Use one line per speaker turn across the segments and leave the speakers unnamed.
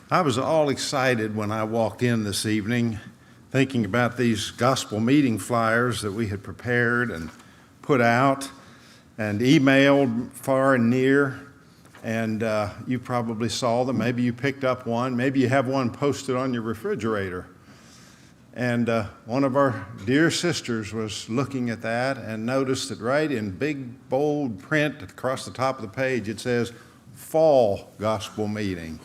I was all excited when I walked in this evening thinking about these gospel meeting flyers that we had prepared and put out and emailed far and near. And you probably saw them. Maybe you picked up one. Maybe you have one posted on your refrigerator. And one of our dear sisters was looking at that and noticed that right in big, bold print across the top of the page, it says, Fall Gospel Meeting.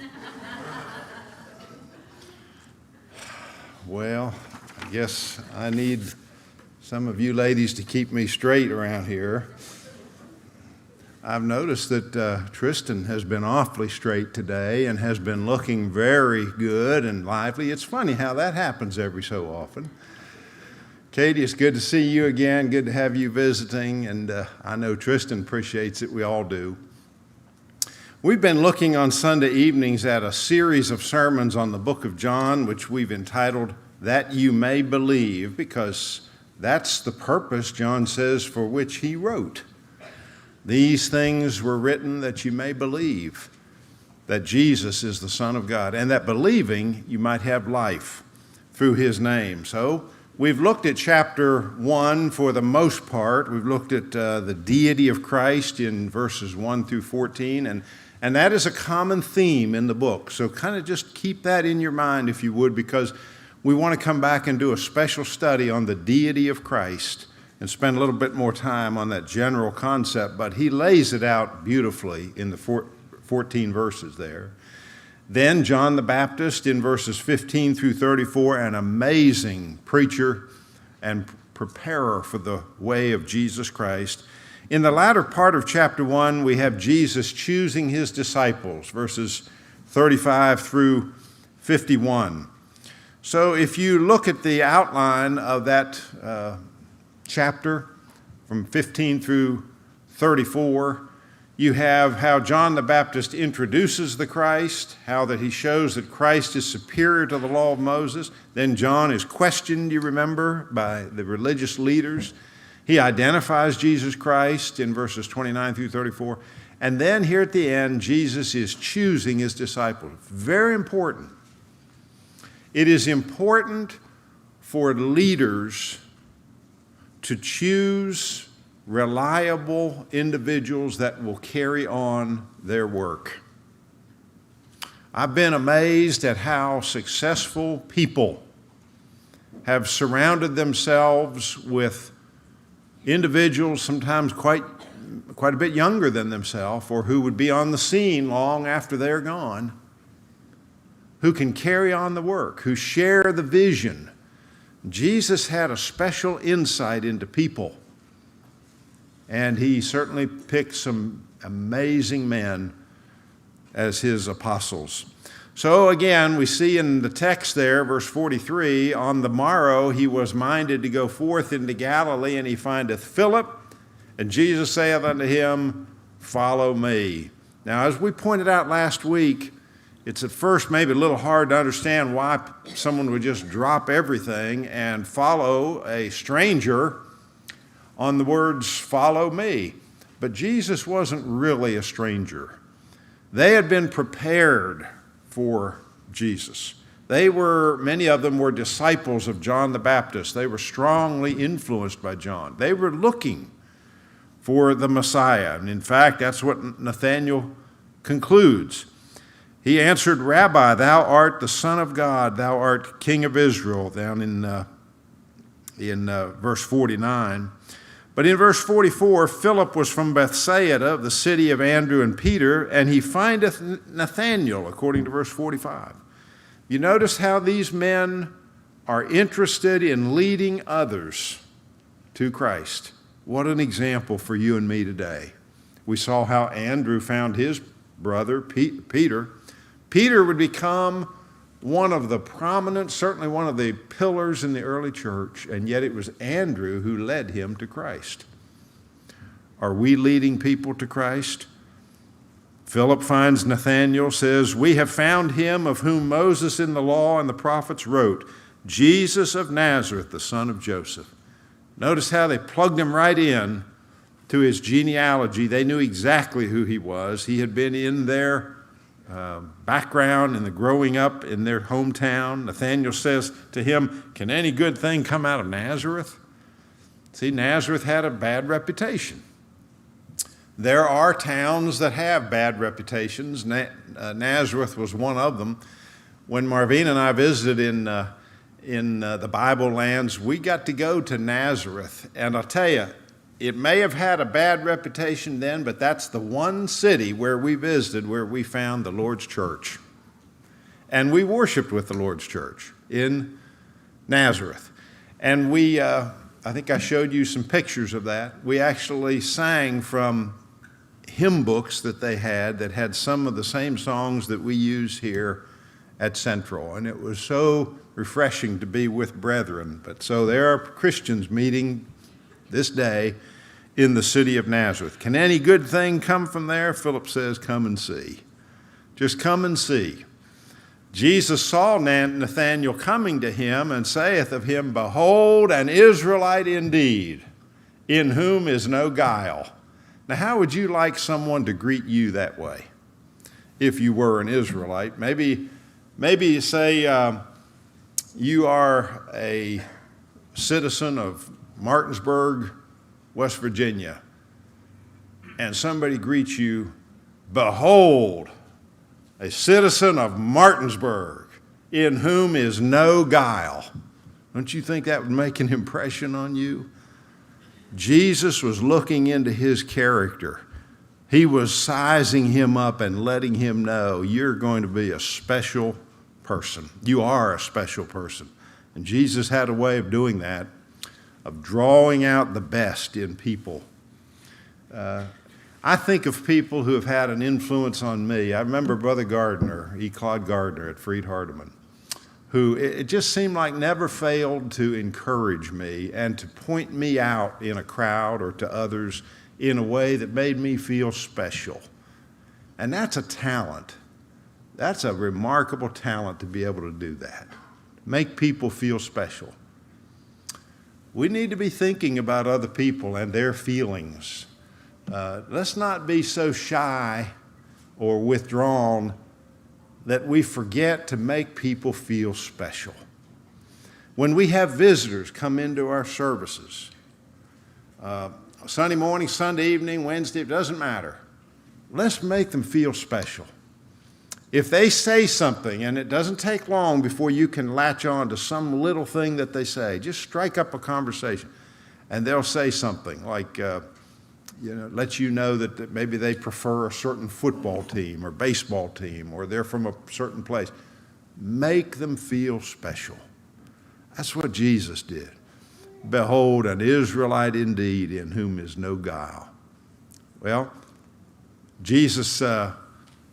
Well, I guess I need some of you ladies to keep me straight around here. I've noticed that Tristan has been awfully straight today and has been looking very good and lively. It's funny how that happens every so often. Katie, it's good to see you again. Good to have you visiting, and I know Tristan appreciates it. We all do. We've been looking on Sunday evenings at a series of sermons on the book of John, which we've entitled, That You May Believe, because that's the purpose, John says, for which he wrote. These things were written that you may believe that Jesus is the Son of God, and that believing you might have life through his name. So we've looked at chapter 1 for the most part. We've looked at the deity of Christ in verses 1 through 14, and that is a common theme in the book. So kind of just keep that in your mind, if you would, because we want to come back and do a special study on the deity of Christ and spend a little bit more time on that general concept. But he lays it out beautifully in the 14 verses there. Then John the Baptist in verses 15 through 34, an amazing preacher and preparer for the way of Jesus Christ. In the latter part of chapter 1, we have Jesus choosing his disciples, verses 35 through 51. So if you look at the outline of that chapter from 15 through 34, you have how John the Baptist introduces the Christ, how that he shows that Christ is superior to the law of Moses. Then John is questioned, you remember, by the religious leaders. He identifies Jesus Christ in verses 29 through 34. And then here at the end, Jesus is choosing his disciples. Very important. It is important for leaders to choose reliable individuals that will carry on their work. I've been amazed at how successful people have surrounded themselves with individuals sometimes quite a bit younger than themselves, or who would be on the scene long after they're gone, who can carry on the work, who share the vision. Jesus had a special insight into people, and he certainly picked some amazing men as his apostles. So again, we see in the text there, verse 43, on the morrow he was minded to go forth into Galilee, and he findeth Philip, and Jesus saith unto him, Follow me. Now, as we pointed out last week, it's at first maybe a little hard to understand why someone would just drop everything and follow a stranger on the words, follow me. But Jesus wasn't really a stranger. They had been prepared for Jesus. Many of them were disciples of John the Baptist. They were strongly influenced by John. They were looking for the Messiah. And in fact, that's what Nathanael concludes. He answered, Rabbi, thou art the Son of God, thou art King of Israel, down in verse 49. But in verse 44, Philip was from Bethsaida, the city of Andrew and Peter, and he findeth Nathanael, according to verse 45. You notice how these men are interested in leading others to Christ. What an example for you and me today. We saw how Andrew found his brother, Peter. Peter would become one of the prominent, certainly one of the pillars in the early church, and yet it was Andrew who led him to Christ. Are we leading people to Christ? Philip finds Nathanael, says, We have found him of whom Moses in the law and the prophets wrote, Jesus of Nazareth, the son of Joseph. Notice how they plugged him right in to his genealogy. They knew exactly who he was. He had been in their background in the growing up in their hometown. Nathanael says to him, "Can any good thing come out of Nazareth?" See, Nazareth had a bad reputation. There are towns that have bad reputations. Nazareth was one of them. When Marvina and I visited in the Bible lands, we got to go to Nazareth. And I'll tell you, it may have had a bad reputation then, but that's the one city where we visited where we found the Lord's church. And we worshiped with the Lord's church in Nazareth. And I think I showed you some pictures of that. We actually sang from hymn books that they had that had some of the same songs that we use here at Central. And it was so refreshing to be with brethren. But so there are Christians meeting this day in the city of Nazareth. Can any good thing come from there? Philip says, come and see. Just come and see. Jesus saw Nathanael coming to him and saith of him, Behold, an Israelite indeed, in whom is no guile. Now, how would you like someone to greet you that way if you were an Israelite? Maybe you say you are a citizen of Martinsburg, West Virginia, and somebody greets you, Behold, a citizen of Martinsburg, in whom is no guile. Don't you think that would make an impression on you? Jesus was looking into his character. He was sizing him up and letting him know, you're going to be a special person. You are a special person. And Jesus had a way of doing that, of drawing out the best in people. I think of people who have had an influence on me. I remember Brother Gardner, E. Claude Gardner at Freed Hardeman, who it just seemed like never failed to encourage me and to point me out in a crowd or to others in a way that made me feel special. And that's a talent. That's a remarkable talent to be able to do that, make people feel special. We need to be thinking about other people and their feelings. Let's not be so shy or withdrawn that we forget to make people feel special. When we have visitors come into our services, Sunday morning, Sunday evening, Wednesday, it doesn't matter. Let's make them feel special. If they say something, and it doesn't take long before you can latch on to some little thing that they say, just strike up a conversation, and they'll say something like, let you know that maybe they prefer a certain football team or baseball team, or they're from a certain place. Make them feel special. That's what Jesus did. Behold, an Israelite indeed, in whom is no guile. Well, Jesus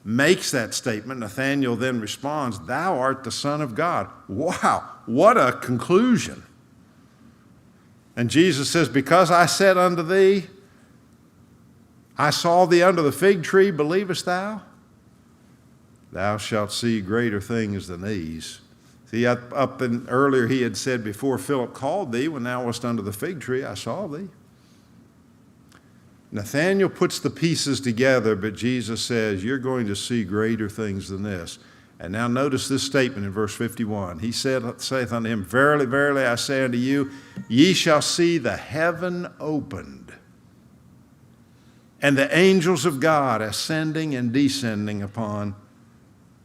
makes that statement. Nathanael then responds, Thou art the Son of God. Wow, what a conclusion. And Jesus says, Because I said unto thee, I saw thee under the fig tree, believest thou? Thou shalt see greater things than these. See, earlier he had said, Before Philip called thee, when thou wast under the fig tree, I saw thee. Nathanael puts the pieces together, but Jesus says, You're going to see greater things than this. And now notice this statement in verse 51. He saith unto him, Verily, verily, I say unto you, ye shall see the heaven opened, and the angels of God ascending and descending upon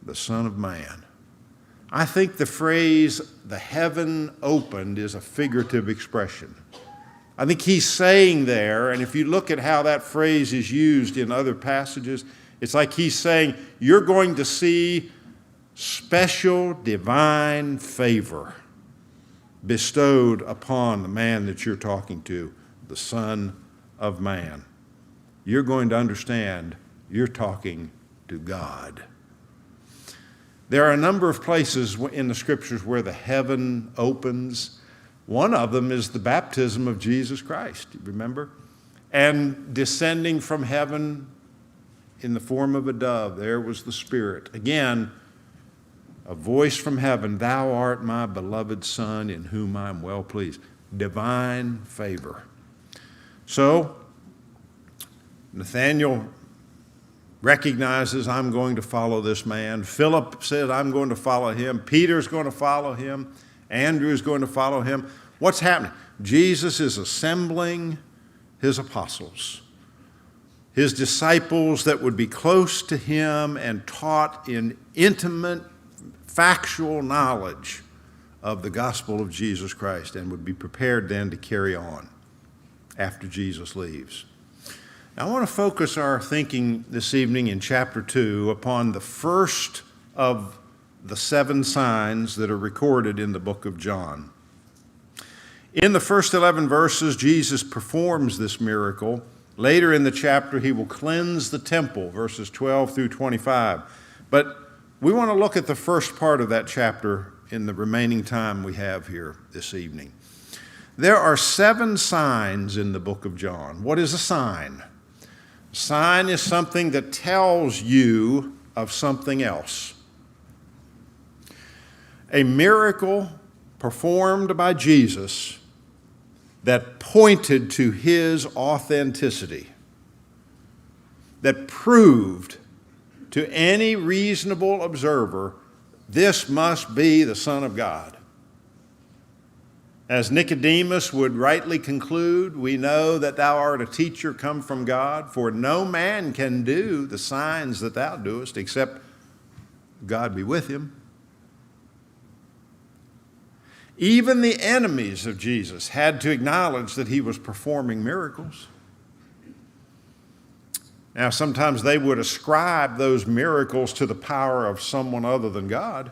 the Son of Man. I think the phrase, the heaven opened, is a figurative expression. I think he's saying there, and if you look at how that phrase is used in other passages, it's like he's saying, you're going to see special divine favor bestowed upon the man that you're talking to, the Son of Man. You're going to understand you're talking to God. There are a number of places in the Scriptures where the heaven opens. One of them is the baptism of Jesus Christ, remember? And descending from heaven in the form of a dove, there was the Spirit. Again, a voice from heaven, Thou art my beloved Son, in whom I am well pleased. Divine favor. So, Nathanael recognizes, I'm going to follow this man. Philip says, I'm going to follow him. Peter's going to follow him. Andrew's going to follow him. What's happening? Jesus is assembling his apostles, his disciples that would be close to him and taught in intimate, factual knowledge of the gospel of Jesus Christ, and would be prepared then to carry on after Jesus leaves. Now, I want to focus our thinking this evening in chapter 2 upon the first of the 7 signs that are recorded in the book of John. In the first 11 verses, Jesus performs this miracle. Later in the chapter, he will cleanse the temple, verses 12 through 25. But we want to look at the first part of that chapter in the remaining time we have here this evening. There are 7 signs in the book of John. What is a sign? A sign is something that tells you of something else. A miracle performed by Jesus that pointed to his authenticity, that proved to any reasonable observer, this must be the Son of God. As Nicodemus would rightly conclude, we know that thou art a teacher come from God, for no man can do the signs that thou doest except God be with him. Even the enemies of Jesus had to acknowledge that he was performing miracles. Now, sometimes they would ascribe those miracles to the power of someone other than God.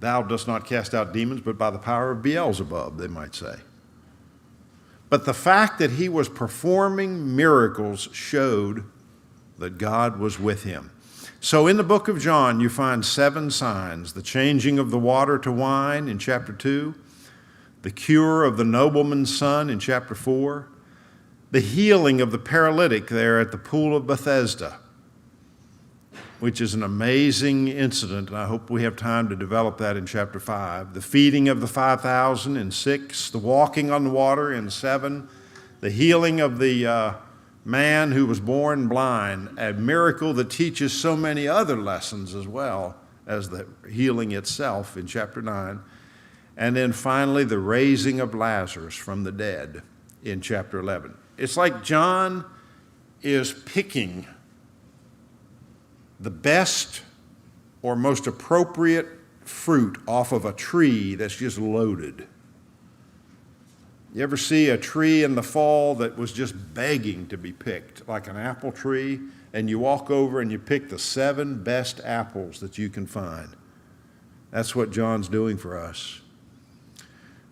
Thou dost not cast out demons, but by the power of Beelzebub, they might say. But the fact that he was performing miracles showed that God was with him. So in the book of John, you find 7 signs: the changing of the water to wine in chapter 2, the cure of the nobleman's son in chapter 4, the healing of the paralytic there at the pool of Bethesda, which is an amazing incident, and I hope we have time to develop that in chapter 5, the feeding of the 5,000 in 6, the walking on the water in 7, the healing of the man who was born blind, a miracle that teaches so many other lessons as well as the healing itself in chapter 9. And then finally, the raising of Lazarus from the dead in chapter 11. It's like John is picking the best or most appropriate fruit off of a tree that's just loaded. You ever see a tree in the fall that was just begging to be picked, like an apple tree, and you walk over and you pick the 7 best apples that you can find? That's what John's doing for us.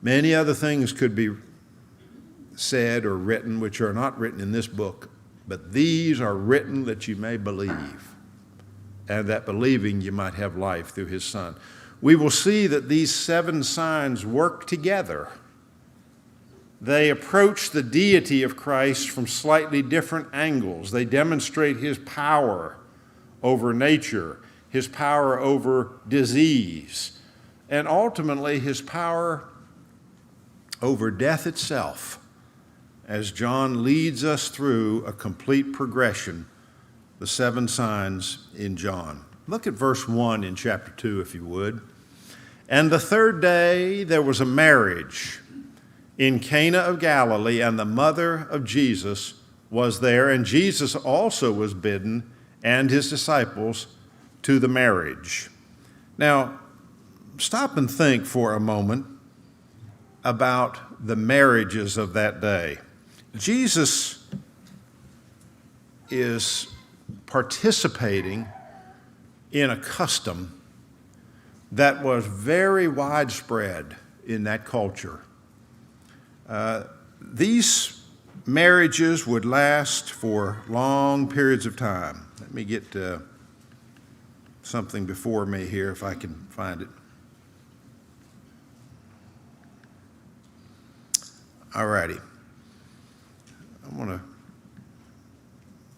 Many other things could be said or written which are not written in this book, but these are written that you may believe, and that believing you might have life through his Son. We will see that these 7 signs work together. They approach the deity of Christ from slightly different angles. They demonstrate his power over nature, his power over disease, and ultimately his power over death itself, as John leads us through a complete progression, the 7 signs in John. Look at verse 1 in chapter 2, if you would. And the 3rd day there was a marriage in Cana of Galilee, and the mother of Jesus was there, and Jesus also was bidden, and his disciples, to the marriage. Now, stop and think for a moment about the marriages of that day. Jesus is participating in a custom that was very widespread in that culture. These marriages would last for long periods of time. Let me get something before me here if I can find it. All righty. I want to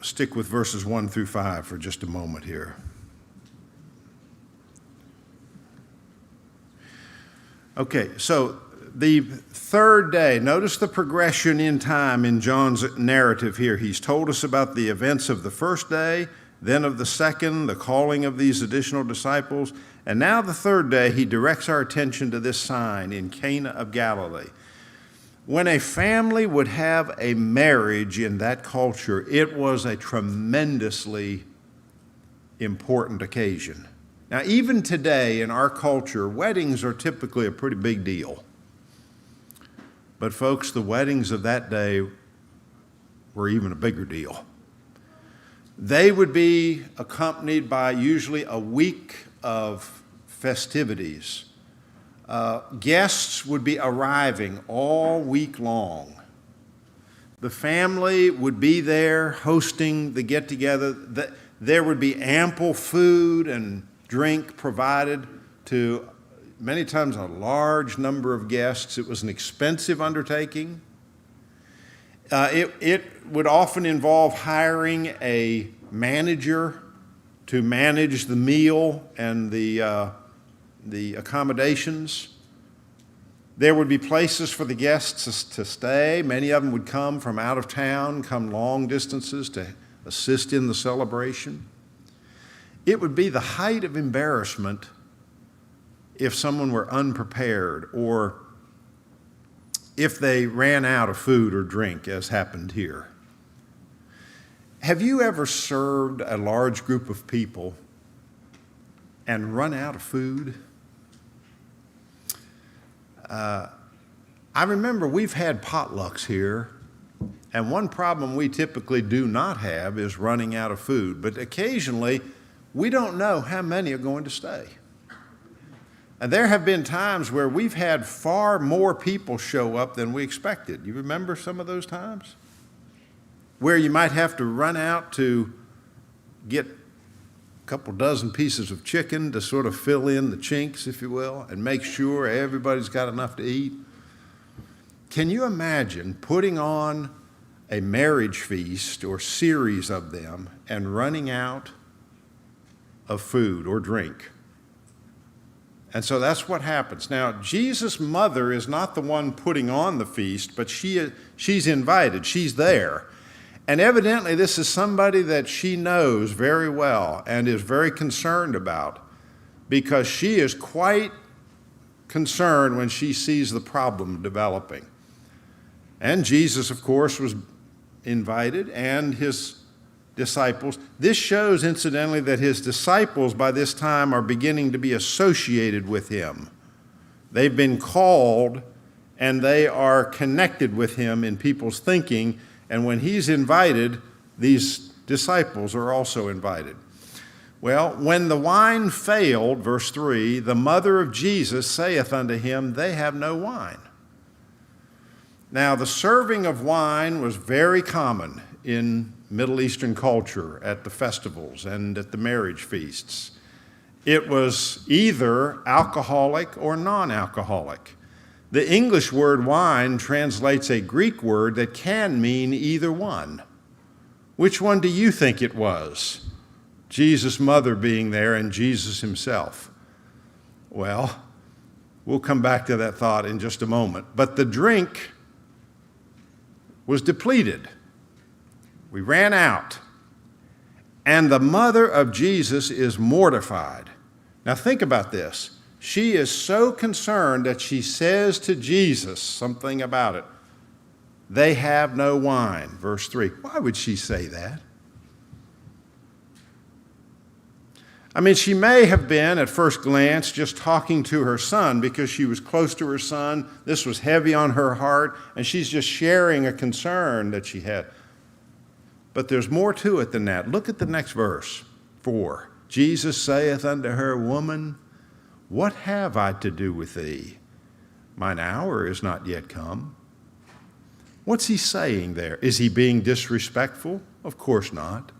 stick with verses 1 through 5 for just a moment here. Okay, so the third day, notice the progression in time in John's narrative here. He's told us about the events of the first day, then of the second, the calling of these additional disciples, and now the third day, he directs our attention to this sign in Cana of Galilee. When a family would have a marriage in that culture, it was a tremendously important occasion. Now, even today in our culture, weddings are typically a pretty big deal. But folks, the weddings of that day were even a bigger deal. They would be accompanied by usually a week of festivities. Guests would be arriving all week long. The family would be there hosting the get-together. There would be ample food and drink provided to many times a large number of guests. It was an expensive undertaking. It would often involve hiring a manager to manage the meal and the accommodations. There would be places for the guests to stay. Many of them would come from out of town, come long distances to assist in the celebration. It would be the height of embarrassment if someone were unprepared or if they ran out of food or drink, as happened here. Have you ever served a large group of people and run out of food? I remember we've had potlucks here, and one problem we typically do not have is running out of food, but occasionally we don't know how many are going to stay. And there have been times where we've had far more people show up than we expected. You remember some of those times? Where you might have to run out to get a couple dozen pieces of chicken to sort of fill in the chinks, if you will, and make sure everybody's got enough to eat. Can you imagine putting on a marriage feast or series of them and running out of food or drink? And so that's what happens. Now, Jesus' mother is not the one putting on the feast, but she's invited. She's there. And evidently, this is somebody that she knows very well and is very concerned about, because she is quite concerned when she sees the problem developing. And Jesus, of course, was invited, and his disciples. This shows, incidentally, that his disciples by this time are beginning to be associated with him. They've been called, and they are connected with him in people's thinking. And when he's invited, these disciples are also invited. Well, when the wine failed, verse 3, the mother of Jesus saith unto him, they have no wine. Now, the serving of wine was very common in Middle Eastern culture at the festivals and at the marriage feasts. It was either alcoholic or non-alcoholic. The English word wine translates a Greek word that can mean either one. Which one do you think it was? Jesus' mother being there and Jesus himself. Well, we'll come back to that thought in just a moment. But the drink was depleted. We ran out. And the mother of Jesus is mortified. Now think about this. She is so concerned that she says to Jesus something about it. They have no wine, verse 3. Why would she say that? I mean, she may have been, at first glance, just talking to her son because she was close to her son. This was heavy on her heart, and she's just sharing a concern that she had. But there's more to it than that. Look at the next verse, 4. Jesus saith unto her, Woman, what have I to do with thee? Mine hour is not yet come. What's he saying there? Is he being disrespectful? Of course not.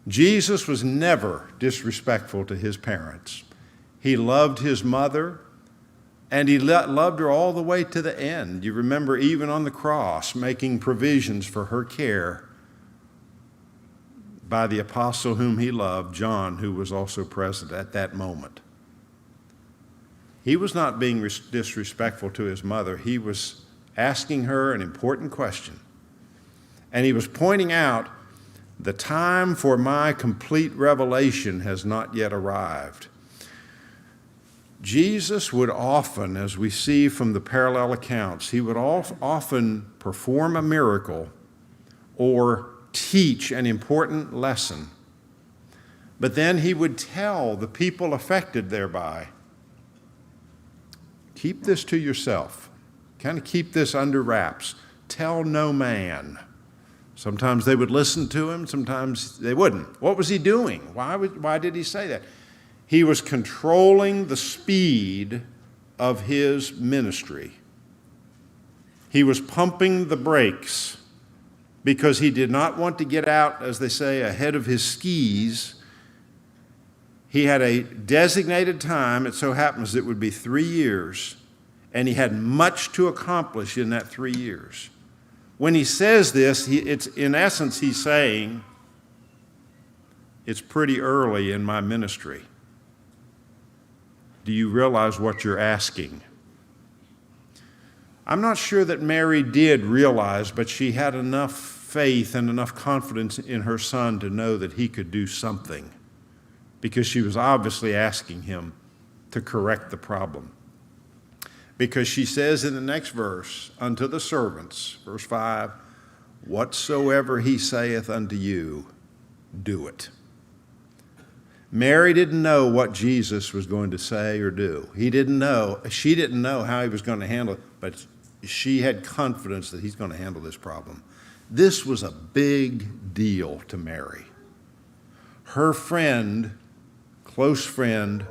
Jesus was never disrespectful to his parents. He loved his mother, and he loved her all the way to the end. You remember even on the cross, making provisions for her care by the apostle whom he loved, John, who was also present at that moment. He was not being disrespectful to his mother. He was asking her an important question. And he was pointing out, the time for my complete revelation has not yet arrived. Jesus would often, as we see from the parallel accounts, he would often perform a miracle or teach an important lesson. But then he would tell the people affected thereby, keep this to yourself. Kind of keep this under wraps. Tell no man. Sometimes they would listen to him, sometimes they wouldn't. What was he doing? Why did he say that? He was controlling the speed of his ministry. He was pumping the brakes because he did not want to get out, as they say, ahead of his skis. He had a designated time. It so happens it would be 3 years, and he had much to accomplish in that 3 years. When he says this, it's in essence he's saying, it's pretty early in my ministry. Do you realize what you're asking? I'm not sure that Mary did realize, but she had enough faith and enough confidence in her son to know that he could do something, because she was obviously asking him to correct the problem. Because she says in the next verse, unto the servants, verse 5, whatsoever he saith unto you, do it. Mary didn't know what Jesus was going to say or do. She didn't know how he was going to handle it, but she had confidence that he's going to handle this problem. This was a big deal to Mary. Her friend, close friend,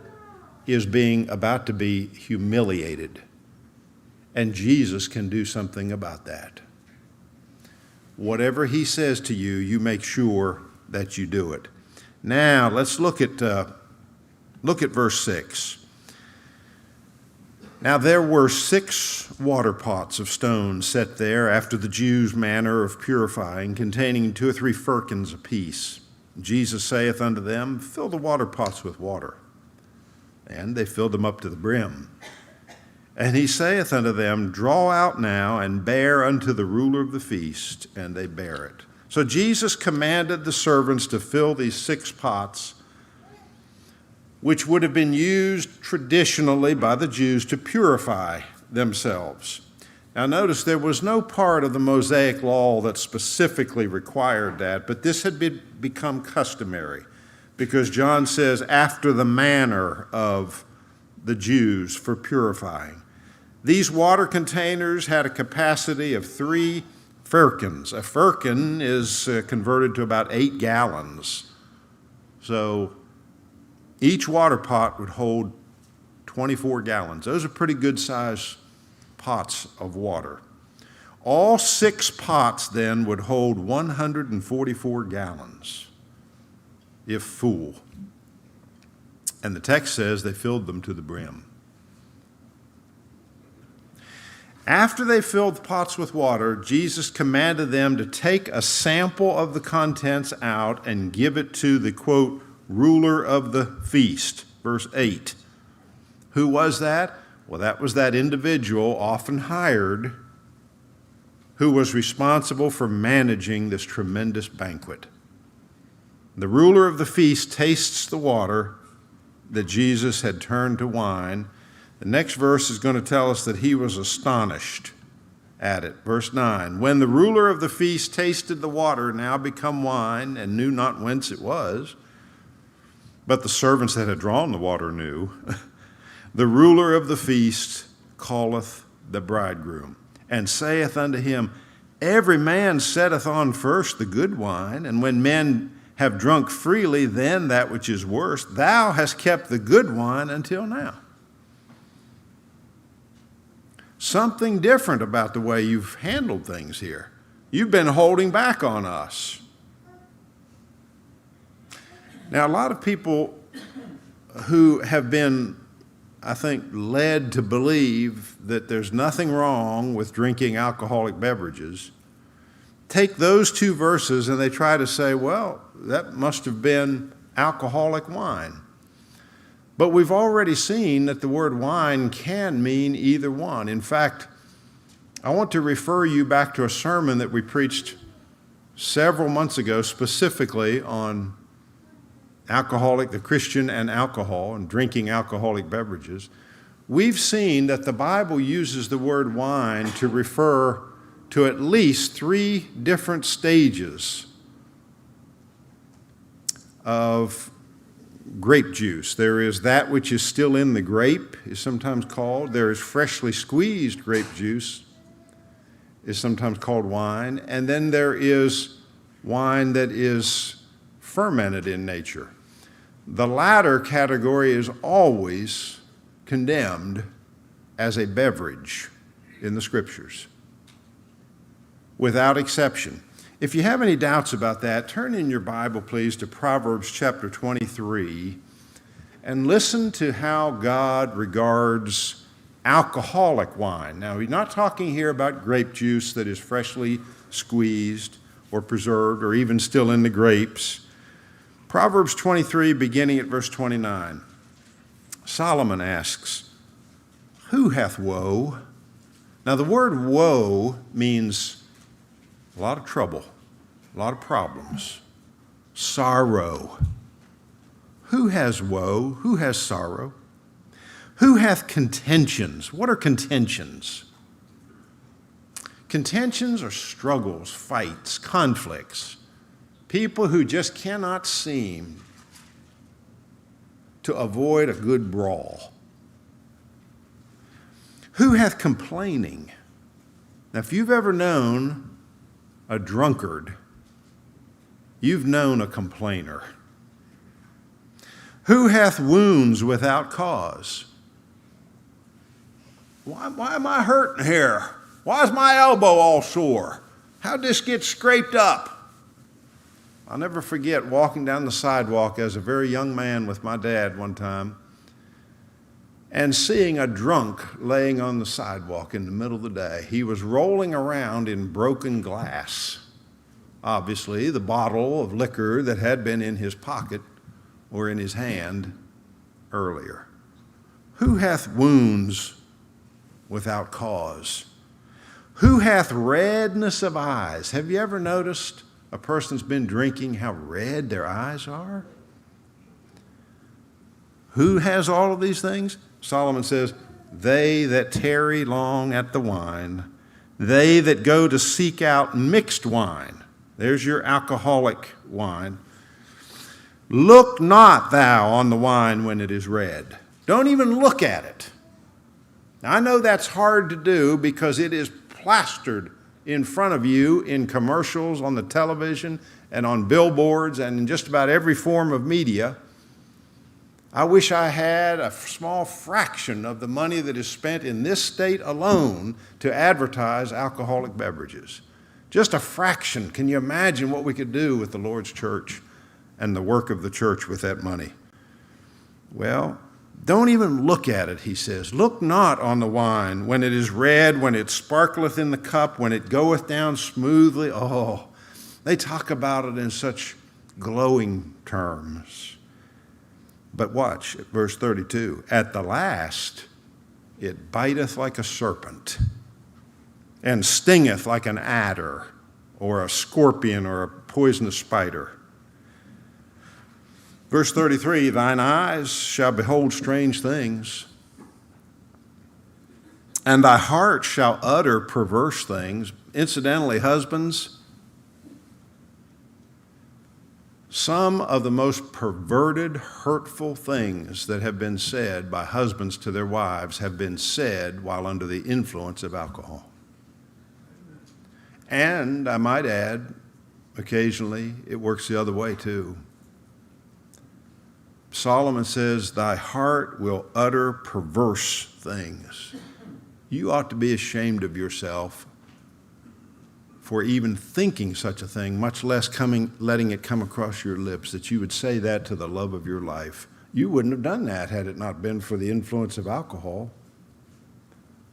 is about to be humiliated. And Jesus can do something about that. Whatever he says to you, you make sure that you do it. Now, let's look at verse 6. Now there were 6 water pots of stone set there after the Jews' manner of purifying, containing 2 or 3 firkins apiece. Jesus saith unto them, fill the water pots with water. And they filled them up to the brim. And he saith unto them, draw out now and bear unto the ruler of the feast. And they bear it. So Jesus commanded the servants to fill these 6 pots, which would have been used traditionally by the Jews to purify themselves. Now notice there was no part of the Mosaic law that specifically required that, but this had become customary because John says after the manner of the Jews for purifying. These water containers had a capacity of 3 firkins. A firkin is converted to about 8 gallons. So each water pot would hold 24 gallons. Those are pretty good size pots of water. All 6 pots then would hold 144 gallons, if full. And the text says they filled them to the brim. After they filled the pots with water, Jesus commanded them to take a sample of the contents out and give it to the, quote, ruler of the feast, verse 8. Who was that? Well, that was that individual, often hired, who was responsible for managing this tremendous banquet. The ruler of the feast tastes the water that Jesus had turned to wine. The next verse is going to tell us that he was astonished at it. Verse 9, when the ruler of the feast tasted the water now become wine and knew not whence it was, but the servants that had drawn the water knew, the ruler of the feast calleth the bridegroom and saith unto him, every man setteth on first the good wine, and when men have drunk freely, then that which is worse. Thou hast kept the good wine until now. Something different about the way you've handled things here. You've been holding back on us. Now, a lot of people who have been, I think, led to believe that there's nothing wrong with drinking alcoholic beverages take those 2 verses and they try to say, well, that must have been alcoholic wine. But we've already seen that the word wine can mean either one. In fact, I want to refer you back to a sermon that we preached several months ago, specifically on the Christian and alcohol and drinking alcoholic beverages. We've seen that the Bible uses the word wine to refer to at least 3 different stages of grape juice. There is that which is still in the grape, is sometimes called. There is freshly squeezed grape juice, is sometimes called wine. And then there is wine that is fermented in nature. The latter category is always condemned as a beverage in the Scriptures, without exception. If you have any doubts about that, turn in your Bible, please, to Proverbs chapter 23 and listen to how God regards alcoholic wine. Now, he's not talking here about grape juice that is freshly squeezed or preserved or even still in the grapes. Proverbs 23, beginning at verse 29. Solomon asks, "Who hath woe?" Now, the word woe means a lot of trouble, a lot of problems, sorrow. Who has woe? Who has sorrow? Who hath contentions? What are contentions? Contentions are struggles, fights, conflicts. People who just cannot seem to avoid a good brawl. Who hath complaining? Now, if you've ever known a drunkard, you've known a complainer. Who hath wounds without cause? Why am I hurting here? Why is my elbow all sore? How'd this get scraped up? I'll never forget walking down the sidewalk as a very young man with my dad one time and seeing a drunk laying on the sidewalk in the middle of the day. He was rolling around in broken glass. Obviously, the bottle of liquor that had been in his pocket or in his hand earlier. Who hath wounds without cause? Who hath redness of eyes? Have you ever noticed a person's been drinking how red their eyes are? Who has all of these things? Solomon says, they that tarry long at the wine, they that go to seek out mixed wine. There's your alcoholic wine. Look not thou on the wine when it is red. Don't even look at it. Now, I know that's hard to do because it is plastered in front of you in commercials, on the television, and on billboards, and in just about every form of media. I wish I had a small fraction of the money that is spent in this state alone to advertise alcoholic beverages. Just a fraction. Can you imagine what we could do with the Lord's church and the work of the church with that money? Well, don't even look at it, he says. Look not on the wine when it is red, when it sparkleth in the cup, when it goeth down smoothly. Oh, they talk about it in such glowing terms. But watch, at verse 32, at the last it biteth like a serpent and stingeth like an adder or a scorpion or a poisonous spider. Verse 33, thine eyes shall behold strange things, and thy heart shall utter perverse things. Incidentally, husbands, some of the most perverted, hurtful things that have been said by husbands to their wives have been said while under the influence of alcohol. And I might add, occasionally it works the other way too. Solomon says, thy heart will utter perverse things. You ought to be ashamed of yourself for even thinking such a thing, much less letting it come across your lips, that you would say that to the love of your life. You wouldn't have done that had it not been for the influence of alcohol.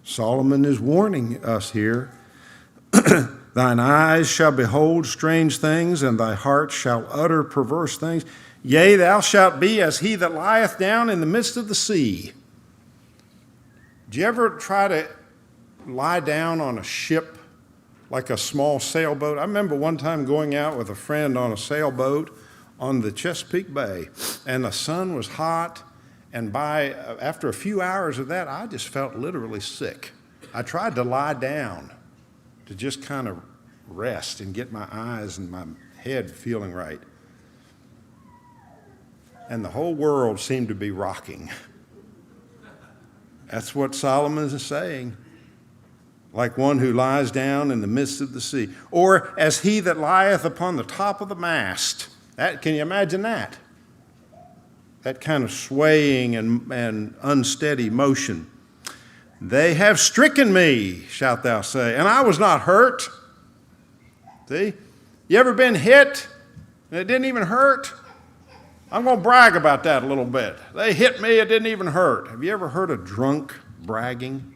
Solomon is warning us here. Thine eyes shall behold strange things, and thy heart shall utter perverse things. Yea, thou shalt be as he that lieth down in the midst of the sea. Do you ever try to lie down on a ship like a small sailboat? I remember one time going out with a friend on a sailboat on the Chesapeake Bay, and the sun was hot, and after a few hours of that, I just felt literally sick. I tried to lie down to just kind of rest and get my eyes and my head feeling right. And the whole world seemed to be rocking. That's what Solomon is saying. Like one who lies down in the midst of the sea. Or as he that lieth upon the top of the mast. Can you imagine that? That kind of swaying and unsteady motion. They have stricken me, shalt thou say, and I was not hurt. See? You ever been hit and it didn't even hurt? I'm going to brag about that a little bit. They hit me, it didn't even hurt. Have you ever heard a drunk bragging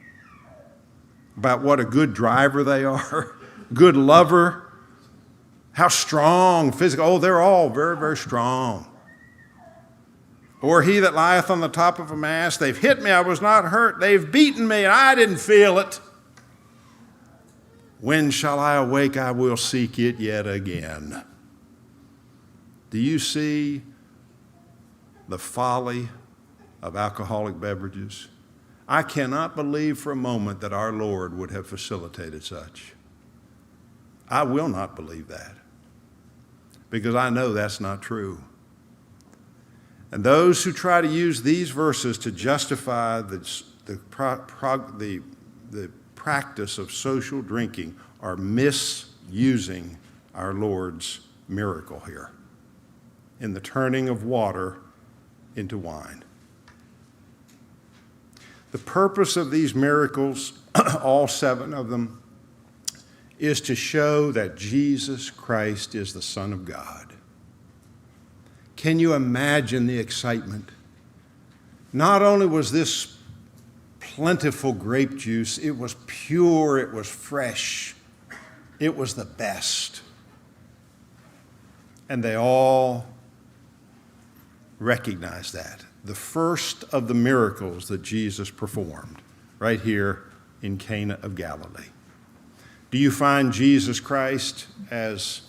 about what a good driver they are, good lover, how strong, physical? Oh, they're all very, very strong. Or he that lieth on the top of a mast, they've hit me, I was not hurt. They've beaten me, and I didn't feel it. When shall I awake? I will seek it yet again. Do you see the folly of alcoholic beverages? I cannot believe for a moment that our Lord would have facilitated such. I will not believe that, because I know that's not true. And those who try to use these verses to justify the practice of social drinking are misusing our Lord's miracle here in the turning of water into wine. The purpose of these miracles, all 7 of them, is to show that Jesus Christ is the Son of God. Can you imagine the excitement? Not only was this plentiful grape juice, it was pure, it was fresh, it was the best. And they all recognized that. The first of the miracles that Jesus performed right here in Cana of Galilee. Do you find Jesus Christ as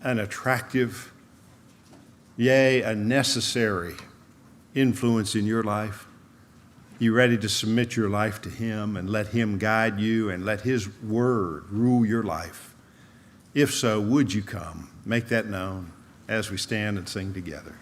an attractive, yea, a necessary influence in your life? You ready to submit your life to him and let him guide you and let his word rule your life? If so, would you come? Make that known as we stand and sing together.